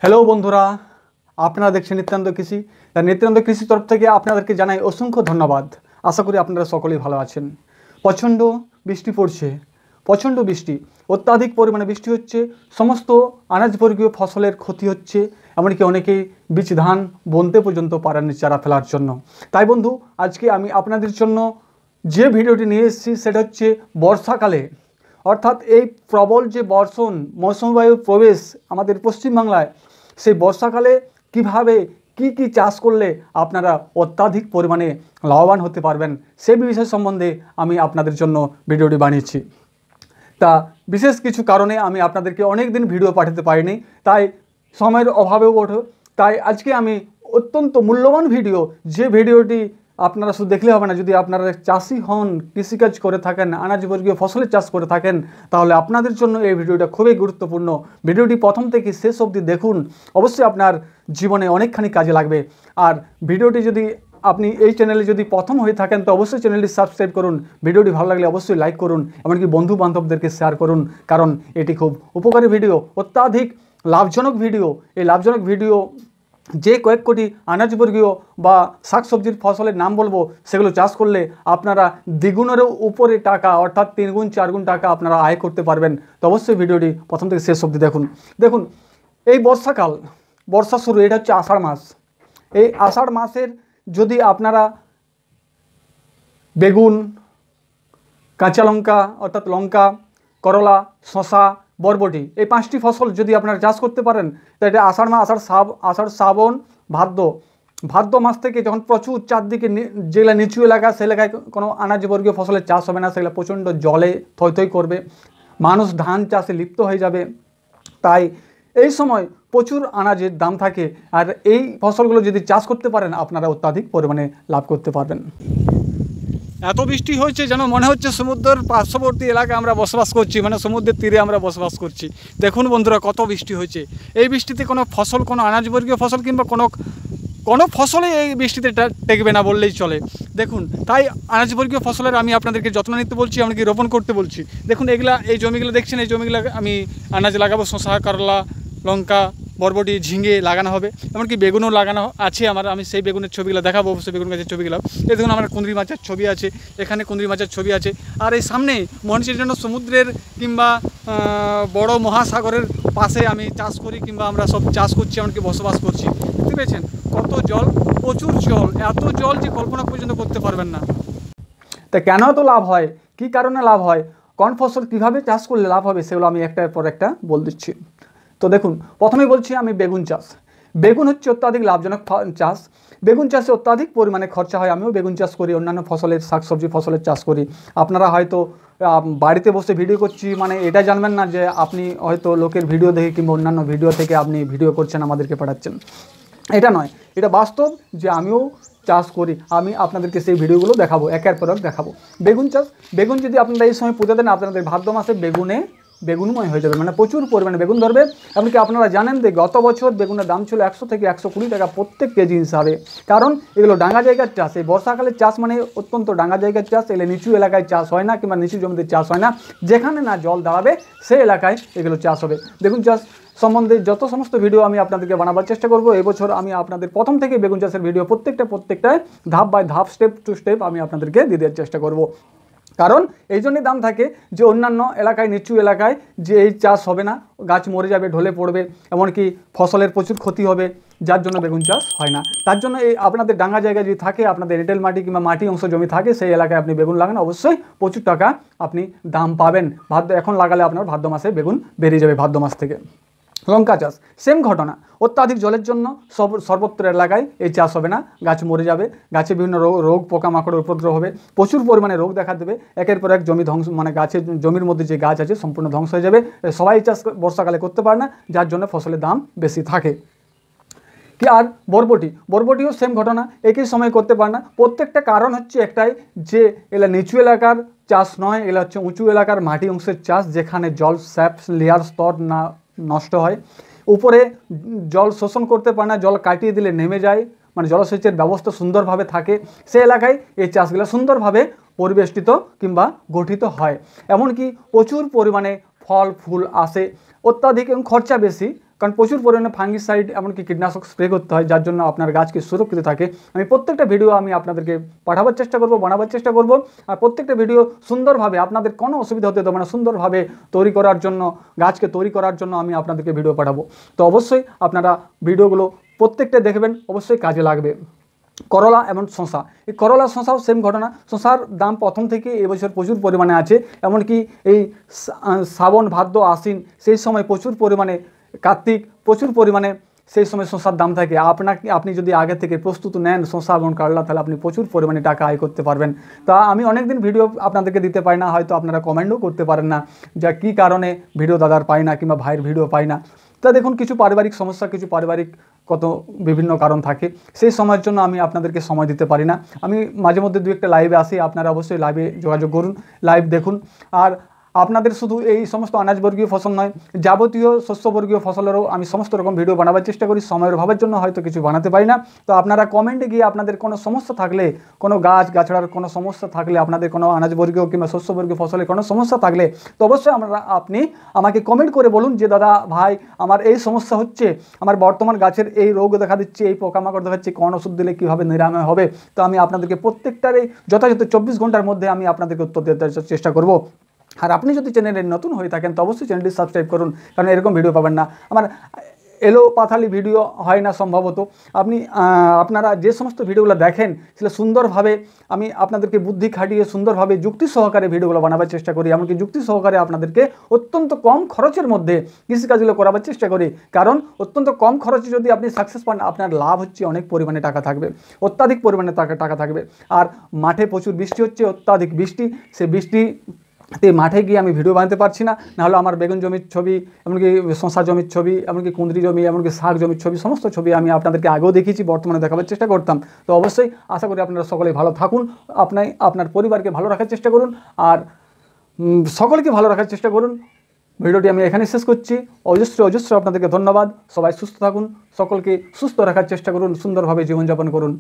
Hello বন্ধুরা, আপনারা দেখছেন নিত্যানন্দ কৃষি। নিত্যানন্দ কৃষি তরফ থেকে আপনাদেরকে জানাই অসংখ্য ধন্যবাদ। আশা করি আপনারা সকলেই ভালো আছেন। প্রচণ্ড বৃষ্টি পড়ছে, প্রচণ্ড বৃষ্টি, অত্যাধিক পরিমাণে বৃষ্টি হচ্ছে। সমস্ত আনাজবর্গীয় ফসলের ক্ষতি হচ্ছে, এমনকি অনেকেই বীজ ধান বুনতে পর্যন্ত পারেননি চারা ফেলার জন্য। তাই বন্ধু, আজকে আমি আপনাদের জন্য যে ভিডিওটি নিয়ে এসেছি সেটা হচ্ছে বর্ষাকালে, অর্থাৎ এই প্রবল যে বর্ষণ মৌসুমী বায়ুর প্রবেশ আমাদের পশ্চিমবাংলায়, সেই বর্ষাকালে কিভাবে কি চাষ করলে আপনারা অত্যাধিক পরিমাণে লাভবান হতে পারবেন সেই বিষয় সম্বন্ধে আমি আপনাদের জন্য ভিডিওটি বানিয়েছি। তা বিশেষ কিছু কারণে আমি আপনাদেরকে অনেক দিন ভিডিও পাঠাতে পারিনি, তাই সময়ের অভাবেও ওঠে। তাই আজকে আমি অত্যন্ত মূল্যবান ভিডিও, যে ভিডিওটি আপনারা শুধু দেখলে হবে না, যদি আপনারা চাষি হন, কৃষিকাজ করে থাকেন, আনাজবর্গীয় ফসলের চাষ করে থাকেন, তাহলে আপনাদের জন্য এই ভিডিওটা খুবই গুরুত্বপূর্ণ। ভিডিওটি প্রথম থেকে শেষ অবধি দেখুন, অবশ্যই আপনার জীবনে অনেকখানি কাজে লাগবে। আর ভিডিওটি যদি আপনি এই চ্যানেলে যদি প্রথম হয়ে থাকেন তো অবশ্যই চ্যানেলটি সাবস্ক্রাইব করুন। ভিডিওটি ভালো লাগলে অবশ্যই লাইক করুন, এমনকি বন্ধু বান্ধবদেরকে শেয়ার করুন, কারণ এটি খুব উপকারী ভিডিও, অত্যাধিক লাভজনক ভিডিও। এই লাভজনক ভিডিও যে কয়েক কোটি আনাজবর্গীয় বা শাকসবজির ফসলের নাম বলবো, সেগুলো চাষ করলে আপনারা দ্বিগুণেরও উপরে টাকা, অর্থাৎ 3 গুণ 4 গুণ টাকা আপনারা আয় করতে পারবেন। তো অবশ্যই ভিডিওটি প্রথম থেকে শেষ অবধি দেখুন। এই বর্ষাকাল, বর্ষা শুরু, এটা হচ্ছে আষাঢ় মাস। এই আষাঢ় মাসের যদি আপনারা বেগুন, কাঁচা লঙ্কা অর্থাৎ লঙ্কা, করলা, শশা, বরবটি, এই 5টি ফসল যদি আপনারা চাষ করতে পারেন, তো এটা আষাঢ় মাস, আষাঢ় শ্রাবণ ভাদ্র মাস থেকে যখন প্রচুর চারদিকে যেগুলো নিচু এলাকা, সে এলাকায় কোনো আনাজবর্গীয় ফসলের চাষ হবে না, সেগুলো প্রচণ্ড জলে থই করবে, মানুষ ধান চাষে লিপ্ত হয়ে যাবে। তাই এই সময় প্রচুর আনাজের দাম থাকে, আর এই ফসলগুলো যদি চাষ করতে পারেন আপনারা অত্যাধিক পরিমাণে লাভ করতে পারবেন। এত বৃষ্টি হয়েছে যেন মনে হচ্ছে সমুদ্রের পার্শ্ববর্তী এলাকায় আমরা বসবাস করছি, মানে সমুদ্রের তীরে আমরা বসবাস করছি। দেখুন বন্ধুরা, কত বৃষ্টি হয়েছে। এই বৃষ্টিতে কোনো ফসল, কোনো আনাজবর্গীয় ফসল কিংবা কোনো ফসলে এই বৃষ্টিতে টেকবে না বললেই চলে। দেখুন, তাই আনাজবর্গীয় ফসলের আমি আপনাদেরকে যত্ন নিতে বলছি, এমনকি রোপণ করতে বলছি। দেখুন এই জমিগুলো দেখছেন, এই জমিগুলো আমি আনাজ লাগাবো, শসা, করলা, লঙ্কা, বরবটি, ঝিঙে লাগানো হবে, এমনকি বেগুনও লাগানো আছে আমার। আমি সেই বেগুনের ছবিগুলো দেখাবো, অবশ্যই বেগুন গাছের ছবিগুলো। এই দেখুন, আমার কুঁদরি মাছের ছবি আছে, এখানে কুঁদরি মাছের ছবি আছে। আর এই সামনে মনে হচ্ছে যেন সমুদ্রের কিংবা বড় মহাসাগরের পাশে আমি চাষ করি, কিংবা আমরা সব চাষ করছি, এমনকি বসবাস করছি। দেখতে পেয়েছেন কত জল, প্রচুর জল, এত জল যে কল্পনা পর্যন্ত করতে পারবেন না। তা কেন এত লাভ হয়, কী কারণে লাভ হয়, কোন ফসল কীভাবে চাষ করলে লাভ হবে, সেগুলো আমি একটার পর একটা বলে দিচ্ছি। তো দেখুন, প্রথমেই বলছি আমি বেগুন চাষ। বেগুন হচ্ছে অত্যাধিক লাভজনক চাষ। বেগুন চাষে অত্যাধিক পরিমাণে খরচা হয়। আমিও বেগুন চাষ করি, অন্যান্য ফসলের, শাকসবজি ফসলের চাষ করি। আপনারা হয়তো বাড়িতে বসে ভিডিও করছি মানে এটা জানবেন না যে আপনি হয়তো লোকের ভিডিও দেখে কিংবা অন্যান্য ভিডিও থেকে আপনি ভিডিও করছেন, আমাদেরকে পাঠাচ্ছেন, এটা নয়। এটা বাস্তব যে আমিও চাষ করি, আমি আপনাদেরকে সেই ভিডিওগুলো দেখাবো, একের পর এক দেখাবো। বেগুন চাষ, বেগুন যদি আপনারা এই সময় পুঁতে দেন, আপনাদের ভাদ্র মাসে বেগুনময় হয়ে যাবে, মানে প্রচুর পরিমাণে বেগুন ধরবে। এমনকি আপনারা জানেন যে গত বছর বেগুনের দাম ছিল 100 থেকে 120 টাকা প্রত্যেক কেজি হিসাবে। কারণ এগুলো ডাঙ্গা জায়গার চাষ। এই বর্ষাকালের চাষ মানে অত্যন্ত ডাঙ্গা জায়গার চাষ। এগুলো নিচু এলাকায় চাষ হয় না, কিংবা নিচু জমিতে চাষ হয় না। যেখানে না জল দাঁড়াবে সেই এলাকায় এগুলো চাষ হবে। বেগুন চাষ সম্বন্ধে যত সমস্ত ভিডিও আমি আপনাদেরকে বানাবার চেষ্টা করব। এবছর আমি আপনাদের প্রথম থেকে বেগুন চাষের ভিডিও প্রত্যেকটায় ধাপ বাই ধাপ, স্টেপ টু স্টেপ আমি আপনাদেরকে দিয়ে দেওয়ার চেষ্টা করব। কারণ এই জন্যই দাম থাকে যে অন্যান্য এলাকায়, নিচু এলাকায় যে এই চাষ হবে না, গাছ মরে যাবে, ঢলে পড়বে, এমনকি ফসলের প্রচুর ক্ষতি হবে, যার জন্য বেগুন চাষ হয় না। তার জন্য এই আপনাদের ডাঙ্গা জায়গায় যদি থাকে, আপনাদের এঁটেল মাটি কিংবা মাটি অংশ জমি থাকে, সেই এলাকায় আপনি বেগুন লাগান, অবশ্যই প্রচুর টাকা আপনি দাম পাবেন। এখন লাগালে আপনার ভাদ্র মাসে বেগুন বেরিয়ে যাবে, ভাদ্র মাস থেকে। লঙ্কা চাষ সেম ঘটনা। অত্যাধিক জলের জন্য সর্বত্র এলাকায় এই চাষ হবে না, গাছ মরে যাবে, গাছে বিভিন্ন রোগ পোকামাকড়ের উপদ্রব হবে, প্রচুর পরিমাণে রোগ দেখা দেবে, একের পর এক জমি ধ্বংস, মানে জমির মধ্যে যে গাছ আছে সম্পূর্ণ ধ্বংস হয়ে যাবে। সবাই চাষ বর্ষাকালে করতে পারে না, যার জন্য ফসলের দাম বেশি থাকে। কি আর বরবটিও সেম ঘটনা, একই সময় করতে পারে না। প্রত্যেকটা কারণ হচ্ছে একটাই, যে এলা নিচু এলাকার চাষ নয়, এলা হচ্ছে উঁচু এলাকার মাটি অংশের চাষ, যেখানে জল স্যাপ লেয়ার স্তর না নষ্ট হয়, উপরে জল শোষণ করতে পারে না, জল কাটিয়ে দিলে নেমে যায়, মানে জলসেচের ব্যবস্থা সুন্দরভাবে থাকে, সে এলাকায় এই চাষগুলো সুন্দরভাবে পরিবেষ্টিত কিংবা গঠিত হয়। এমনকি প্রচুর পরিমাণে ফল ফুল আসে, অত্যাধিক এবং খরচা বেশি, কারণ প্রচুর পরিমাণে ফাঙ্গিসাইড এমনকি কীটনাশক স্প্রে করতে হয়, যার জন্য আপনার গাছকে সুরক্ষিত থাকে। আমি প্রত্যেকটা ভিডিও আমি আপনাদেরকে পাঠাবার চেষ্টা করব, বানাবার চেষ্টা করব, আর প্রত্যেকটা ভিডিও সুন্দরভাবে আপনাদের কোনো অসুবিধা হতে দেবো না, সুন্দরভাবে তৈরি করার জন্য, গাছকে তৈরি করার জন্য আমি আপনাদেরকে ভিডিও পাঠাবো। তো অবশ্যই আপনারা ভিডিওগুলো প্রত্যেকটা দেখবেন, অবশ্যই কাজে লাগবে। করলা এবং শশা, এই করলা শশাও সেম ঘটনা। শশার দাম প্রথম থেকে এবছর প্রচুর পরিমাণে আছে, এমনকি এই শ্রাবণ ভাদ্র আশ্বিন সেই সময় প্রচুর পরিমাণে, কার্তিক প্রচুর পরিমাণে সেই সময় শশার দাম থাকে। আপনি যদি আগে থেকে প্রস্তুত নেন শশা এবং করলা, তাহলে আপনি প্রচুর পরিমাণে টাকা আয় করতে পারবেন। তা আমি অনেক দিন ভিডিও আপনাদেরকে দিতে পারি না, হয়তো আপনারা কমেন্টও করতে পারেন না যা কী কারণে ভিডিও দাদার পাই না কিংবা ভাইয়ের ভিডিও পাই না। তা দেখুন, কিছু পারিবারিক সমস্যা, কিছু পারিবারিক কত বিভিন্ন কারণ থাকে, সেই সময়ের জন্য আমি আপনাদেরকে সময় দিতে পারি না। আমি মাঝে মধ্যে দু একটা লাইভে আসি, আপনারা অবশ্যই লাইভে যোগাযোগ করুন, লাইভ দেখুন। আর আপনাদের শুধু এই সমস্ত আনাজবর্গীয় ফসল নয়, যাবতীয় শস্যবর্গীয় ফসলেরও আমি সমস্ত রকম ভিডিও বানাবার চেষ্টা করি। সময়ের অভাবের জন্য হয়তো কিছু বানাতে পারি না। তো আপনারা কমেন্টে গিয়ে আপনাদের কোনো সমস্যা থাকলে, কোনো গাছগাছড়ার কোনো সমস্যা থাকলে, আপনাদের কোনো আনাজবর্গীয় কিংবা শস্যবর্গীয় ফসলের কোনো সমস্যা থাকলে, তো অবশ্যই আপনি আমাকে কমেন্ট করে বলুন যে দাদা ভাই আমার এই সমস্যা হচ্ছে, আমার বর্তমান গাছের এই রোগ দেখা দিচ্ছে, এই পোকামাকড় দেখাচ্ছে, কোন ওষুধ দিলে কীভাবে নিরাময় হবে। তো আমি আপনাদেরকে প্রত্যেকটারই যথাযথ 24 ঘন্টার মধ্যে আমি আপনাদেরকে উত্তর দেওয়ার চেষ্টা করব। আর আপনি যদি চ্যানেলে নতুন হয়ে থাকেন তো অবশ্যই চ্যানেলটি সাবস্ক্রাইব করুন, কারণ এরকম ভিডিও পাবেন না। আমার এলো পাথালি ভিডিও হয় না সম্ভবত। আপনারা যে সমস্ত ভিডিওগুলো দেখেন সেটা সুন্দরভাবে আমি আপনাদেরকে বুদ্ধি খাটিয়ে সুন্দরভাবে যুক্তি সহকারে ভিডিওগুলো বানাবার চেষ্টা করি, এমনকি যুক্তি সহকারে আপনাদেরকে অত্যন্ত কম খরচের মধ্যে কৃষিকাজগুলো করাবার চেষ্টা করি। কারণ অত্যন্ত কম খরচে যদি আপনি সাকসেস পান, আপনার লাভ হচ্ছে অনেক পরিমাণে টাকা থাকবে, অত্যাধিক পরিমাণে টাকা থাকবে। আর মাঠে প্রচুর বৃষ্টি হচ্ছে, অত্যাধিক বৃষ্টি, সে বৃষ্টি মাঠে গিয়ে আমি ভিডিও বানাতে পারছি না, নাহলে আমার বেগুন জমির ছবি, এমনকি শশা জমির ছবি, এমনকি কুঁদরি জমি, এমনকি শাক জমির ছবি, সমস্ত ছবি আমি আপনাদেরকে আগেও দেখিয়েছি, বর্তমানে দেখাবার চেষ্টা করতাম। তো অবশ্যই আশা করি আপনারা সকলেই ভালো থাকুন, আপনার পরিবারকে ভালো রাখার চেষ্টা করুন, আর সকলকে ভালো রাখার চেষ্টা করুন। ভিডিওটি আমি এখানে শেষ করছি। অজস্র আপনাদেরকে ধন্যবাদ। সবাই সুস্থ থাকুন, সকলকে সুস্থ রাখার চেষ্টা করুন, সুন্দরভাবে জীবনযাপন করুন।